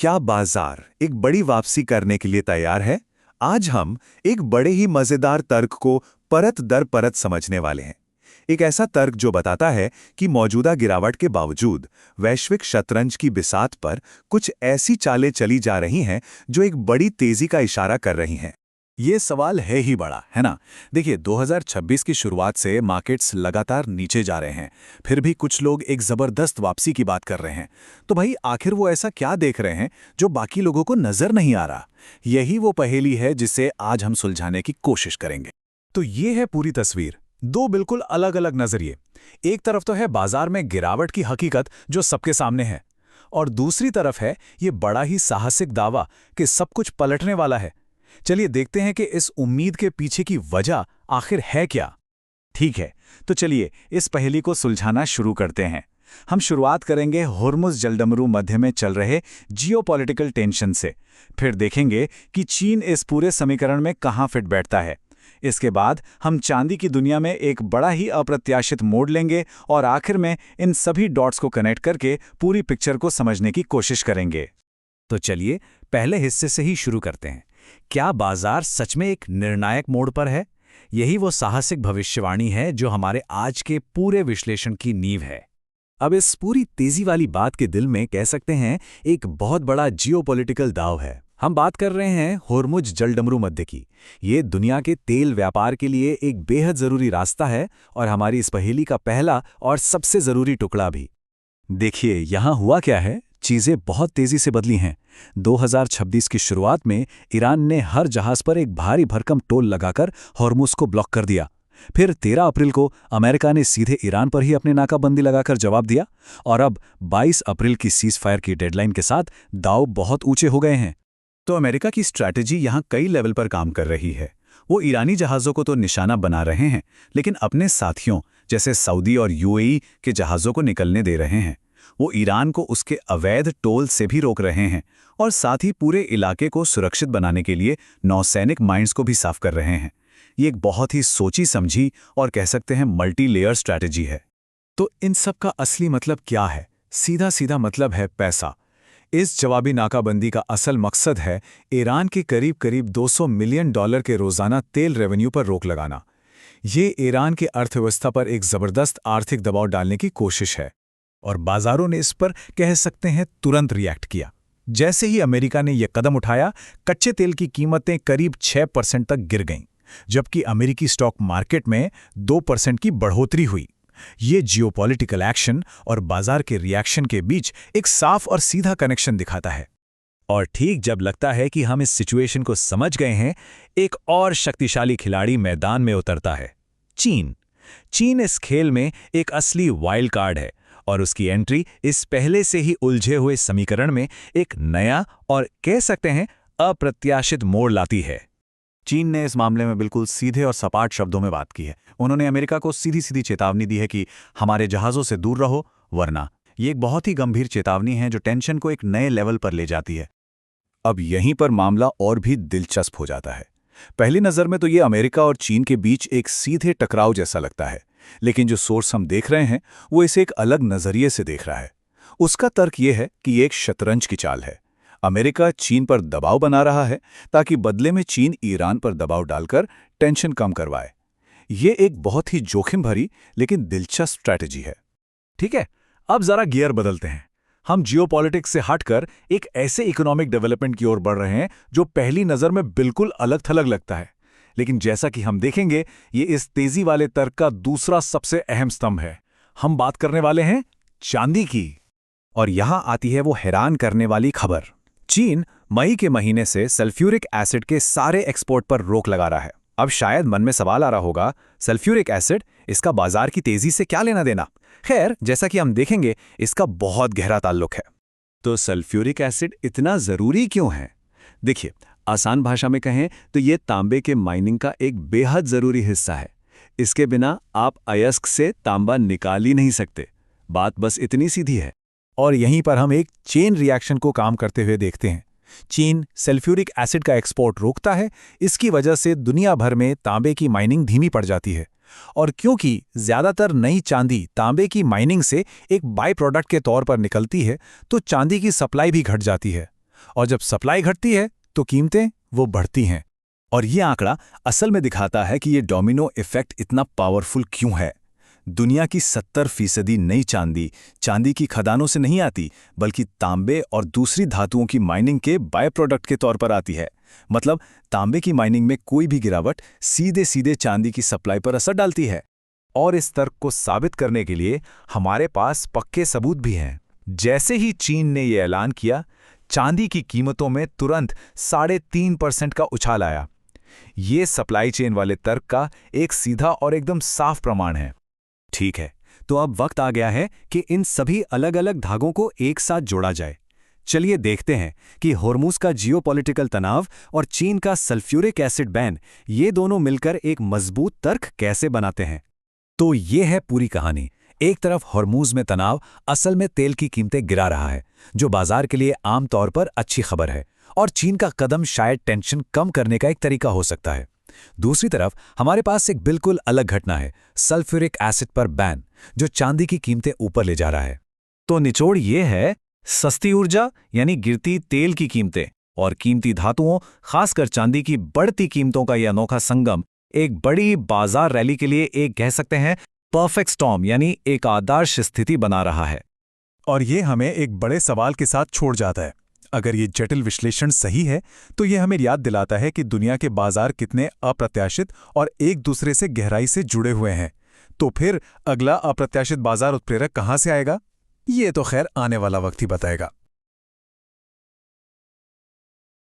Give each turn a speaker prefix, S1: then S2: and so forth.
S1: क्या बाजार एक बड़ी वापसी करने के लिए तैयार है? आज हम एक बड़े ही मजेदार तर्क को परत दर परत समझने वाले हैं। एक ऐसा तर्क जो बताता है कि मौजूदा गिरावट के बावजूद वैश्विक शतरंज की बिसात पर कुछ ऐसी चालें चली जा रही हैं जो एक बड़ी तेजी का इशारा कर रही हैं।
S2: ये सवाल है ही बड़ा, है ना? देखिए, 2026 की शुरुआत से मार्केट्स लगातार नीचे जा रहे हैं, फिर भी कुछ लोग एक ज़बरदस्त वापसी की बात कर रहे हैं। तो भाई, आखिर वो ऐसा क्या देख रहे हैं जो बाकी लोगों को नज़र नहीं आ रहा? यही वो पहेली है जिसे आज हम सुलझाने की कोशिश करेंगे। तो ये है पूरी तस्वीर, दो बिल्कुल अलग अलग नज़रिए। एक तरफ तो है बाजार में गिरावट की हकीकत जो सबके सामने है, और दूसरी तरफ है ये बड़ा ही साहसिक दावा कि सब कुछ पलटने वाला है। चलिए देखते हैं कि इस उम्मीद के पीछे की वजह आखिर है क्या। ठीक है, तो चलिए इस पहेली को सुलझाना शुरू करते हैं। हम शुरुआत करेंगे होर्मुज़ जलडमरू मध्य में चल रहे जियोपॉलिटिकल टेंशन से। फिर देखेंगे कि चीन इस पूरे समीकरण में कहाँ फिट बैठता है। इसके बाद हम चांदी की दुनिया में एक बड़ा ही अप्रत्याशित मोड़ लेंगे और आखिर में इन सभी डॉट्स को कनेक्ट करके पूरी पिक्चर को समझने की कोशिश करेंगे। तो चलिए पहले हिस्से से ही शुरू करते हैं। क्या बाजार सच में एक निर्णायक मोड़ पर है? यही वो साहसिक भविष्यवाणी है जो हमारे आज के पूरे विश्लेषण की नींव है। अब इस पूरी तेजी वाली बात के दिल में कह सकते हैं एक बहुत बड़ा जियोपॉलिटिकल दांव है। हम बात कर रहे हैं होर्मुज़ जलडमरू मध्य की। ये दुनिया के तेल व्यापार के लिए एक बेहद जरूरी रास्ता है और हमारी इस पहेली का पहला और सबसे जरूरी टुकड़ा भी। देखिए यहाँ हुआ क्या है, चीजें बहुत तेजी से बदली हैं। 2026 की शुरुआत में ईरान ने हर जहाज पर एक भारी भरकम टोल लगाकर होर्मुज़ को ब्लॉक कर दिया। फिर 13 अप्रैल को अमेरिका ने सीधे ईरान पर ही अपनी नाकाबंदी लगाकर जवाब दिया, और अब 22 अप्रैल की सीज फायर की डेडलाइन के साथ दांव बहुत ऊंचे हो गए हैं। तो अमेरिका की स्ट्रैटेजी यहाँ कई लेवल पर काम कर रही है। वो ईरानी जहाज़ों को तो निशाना बना रहे हैं, लेकिन अपने साथियों जैसे सऊदी और यूएई के जहाज़ों को निकलने दे रहे हैं। वो ईरान को उसके अवैध टोल से भी रोक रहे हैं और साथ ही पूरे इलाके को सुरक्षित बनाने के लिए नौसैनिक माइंस को भी साफ कर रहे हैं। ये एक बहुत ही सोची समझी और कह सकते हैं मल्टी लेयर स्ट्रैटेजी है। तो इन सब का असली मतलब क्या है? सीधा सीधा मतलब है पैसा। इस जवाबी नाकाबंदी का असल मकसद है ईरान के करीब करीब $200 मिलियन के रोजाना तेल रेवेन्यू पर रोक लगाना। ये ईरान की अर्थव्यवस्था पर एक जबरदस्त आर्थिक दबाव डालने की कोशिश है, और बाजारों ने इस पर कह सकते हैं तुरंत रिएक्ट किया। जैसे ही अमेरिका ने यह कदम उठाया, कच्चे तेल की कीमतें करीब 6% तक गिर गईं, जबकि अमेरिकी स्टॉक मार्केट में 2% की बढ़ोतरी हुई। ये जियोपॉलिटिकल एक्शन और बाजार के रिएक्शन के बीच एक साफ और सीधा कनेक्शन दिखाता है। और ठीक जब लगता है कि हम इस सिचुएशन को समझ गए हैं, एक और शक्तिशाली खिलाड़ी मैदान में उतरता है, चीन। चीन इस खेल में एक असली वाइल्ड कार्ड है, और उसकी एंट्री इस पहले से ही उलझे हुए समीकरण में एक नया और कह सकते हैं अप्रत्याशित मोड़ लाती है। चीन ने इस मामले में बिल्कुल सीधे और सपाट शब्दों में बात की है। उन्होंने अमेरिका को सीधी सीधी चेतावनी दी है कि हमारे जहाज़ों से दूर रहो, वरना। ये एक बहुत ही गंभीर चेतावनी है जो टेंशन को एक नए लेवल पर ले जाती है। अब यहीं पर मामला और भी दिलचस्प हो जाता है। पहली नज़र में तो ये अमेरिका और चीन के बीच एक सीधे टकराव जैसा लगता है, लेकिन जो सोर्स हम देख रहे हैं वो इसे एक अलग नजरिए से देख रहा है। उसका तर्क ये है कि ये एक शतरंज की चाल है। अमेरिका चीन पर दबाव बना रहा है ताकि बदले में चीन ईरान पर दबाव डालकर टेंशन कम करवाए। ये एक बहुत ही जोखिम भरी लेकिन दिलचस्प स्ट्रैटेजी है। ठीक है, अब जरा गियर बदलते हैं। हम जियोपॉलिटिक्स से हटकर एक ऐसे इकोनॉमिक डेवलपमेंट की ओर बढ़ रहे हैं जो पहली नज़र में बिल्कुल अलग थलग लगता है, लेकिन जैसा कि हम देखेंगे ये इस तेजी वाले तर्क का दूसरा सबसे अहम स्तंभ है। हम बात करने वाले हैं चांदी की। और यहां आती है वो हैरान करने वाली खबर। चीन मई के महीने से सल्फ्यूरिक एसिड के सारे एक्सपोर्ट पर रोक लगा रहा है। अब शायद मन में सवाल आ रहा होगा, सल्फ्यूरिक एसिड, इसका बाजार की तेजी से क्या लेना देना? खैर, जैसा कि हम देखेंगे इसका बहुत गहरा ताल्लुक है। तो सल्फ्यूरिक एसिड इतना जरूरी क्यों है? देखिए, आसान भाषा में कहें तो ये तांबे के माइनिंग का एक बेहद जरूरी हिस्सा है। इसके बिना आप अयस्क से तांबा निकाल ही नहीं सकते। बात बस इतनी सीधी है। और यहीं पर हम एक चेन रिएक्शन को काम करते हुए देखते हैं। चीन सल्फ्यूरिक एसिड का एक्सपोर्ट रोकता है, इसकी वजह से दुनिया भर में तांबे की माइनिंग धीमी पड़ जाती है। और क्योंकि ज्यादातर नई चांदी तांबे की माइनिंग से एक बाय प्रोडक्ट के तौर पर निकलती है, तो चांदी की सप्लाई भी घट जाती है। और जब सप्लाई घटती है तो कीमतें वो बढ़ती हैं। और ये आंकड़ा असल में दिखाता है कि ये डोमिनो इफेक्ट इतना पावरफुल क्यों है। दुनिया की 70% नई चांदी की खदानों से नहीं आती, बल्कि तांबे और दूसरी धातुओं की माइनिंग के बाय प्रोडक्ट के तौर पर आती है। मतलब तांबे की माइनिंग में कोई भी गिरावट सीधे सीधे चांदी की सप्लाई पर असर डालती है। और इस तर्क को साबित करने के लिए हमारे पास पक्के सबूत भी हैं। जैसे ही चीन ने यह ऐलान किया, चांदी की कीमतों में तुरंत 3.5% का उछाल आया। ये सप्लाई चेन वाले तर्क का एक सीधा और एकदम साफ प्रमाण है। ठीक है, तो अब वक्त आ गया है कि इन सभी अलग अलग धागों को एक साथ जोड़ा जाए। चलिए देखते हैं कि होर्मुज का जियोपॉलिटिकल तनाव और चीन का सल्फ्यूरिक एसिड बैन, ये दोनों मिलकर एक मजबूत तर्क कैसे बनाते हैं। तो ये है पूरी कहानी। एक तरफ होर्मुज में तनाव असल में तेल की कीमतें गिरा रहा है, जो बाजार के लिए आम तौर पर अच्छी खबर है, और चीन का कदम शायद टेंशन कम करने का एक तरीका हो सकता है। दूसरी तरफ हमारे पास एक बिल्कुल अलग घटना है, सल्फ्यूरिक एसिड पर बैन, जो चांदी की कीमतें ऊपर ले जा रहा है। तो निचोड़ ये है, सस्ती ऊर्जा यानी गिरती तेल की कीमतें और कीमती धातुओं, खासकर चांदी की बढ़ती कीमतों का यह अनोखा संगम एक बड़ी बाजार रैली के लिए एक कह सकते हैं परफेक्ट स्टॉर्म यानी एक आदर्श स्थिति बना रहा है।
S3: और ये हमें एक बड़े सवाल के साथ छोड़ जाता है। अगर ये जटिल विश्लेषण सही है, तो ये हमें याद दिलाता है कि दुनिया के बाजार कितने अप्रत्याशित और एक दूसरे से गहराई से जुड़े हुए हैं। तो फिर अगला अप्रत्याशित बाजार उत्प्रेरक कहाँ से आएगा? ये तो खैर आने वाला वक्त ही बताएगा।